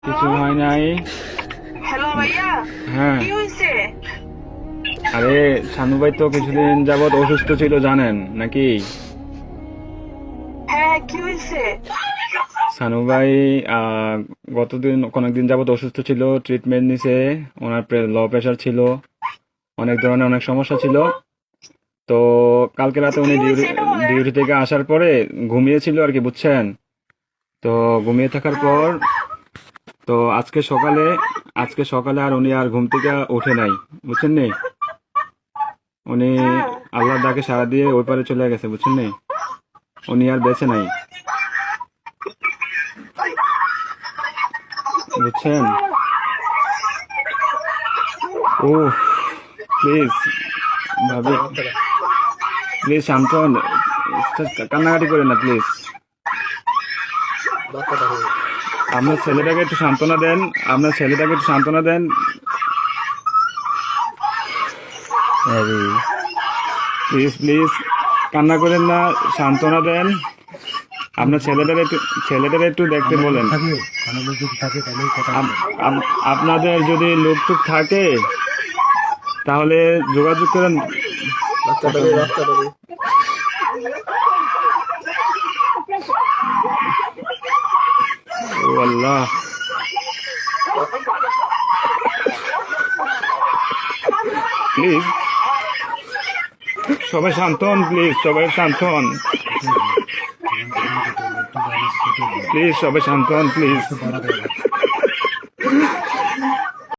কিছু হয় নাই। হ্যালো ভাইয়া, হ্যাঁ, কি হয়েছে? আরে শানু ভাই তো কিছুদিন যাবৎ অসুস্থ ছিল জানেন নাকি? হ্যাঁ, কি হয়েছে? শানু ভাই কয়েকদিন যাবৎ অসুস্থ ছিল, ট্রিটমেন্ট নিছে। ওনার লো প্রেশার ছিল, অনেক ধরনের অনেক সমস্যা ছিল। তো কালকে রাতে কি উনি হয়েছে এটা বলেন। ডিউটি থেকে আসার পরে ঘুমিয়েছিল আর কি, বুঝছেন? তো ঘুমিয়ে থাকার হ্যাঁ। পর তো আজকে সকালে আর উনি আর ঘুম থেকে ওঠে নাই, বুঝছেন নি? উনি হ্যাঁ। আল্লাহর ডাকে সাড়া দিয়ে ওই পারে চলে গেছে, বুঝছেন নি? উনি আর বেঁচে নাই, বুঝছেন? ও, প্লিজ ভাবি, প্লিজ শান্ত হন, কান্নাকাটি করেন না প্লিজ। আপনার ছেলেটাকে একটু সান্ত্বনা দেন, আপনার ছেলেটাকে একটু সান্ত্বনা দেন। প্লিজ প্লিজ কান্না করেন না, সান্ত্বনা দেন। আপনার ছেলেটারে একটু দেখতে আমার লোক বলেন। থাকে, আমার লোক যদি থাকে তাহলে কথা বলবো। আপনাদের যদি লোকটুক থাকে তাহলে যোগাযোগ করেন। কথা বলেন। ও আল্লাহ, প্লিজ সবাই শান্ত হন, প্লিজ সবাই শান্ত হন, একটু আমার সাথে বলবো। প্লিজ সবাই শান্ত হন, প্লিজ। একটু বাড়া দেয়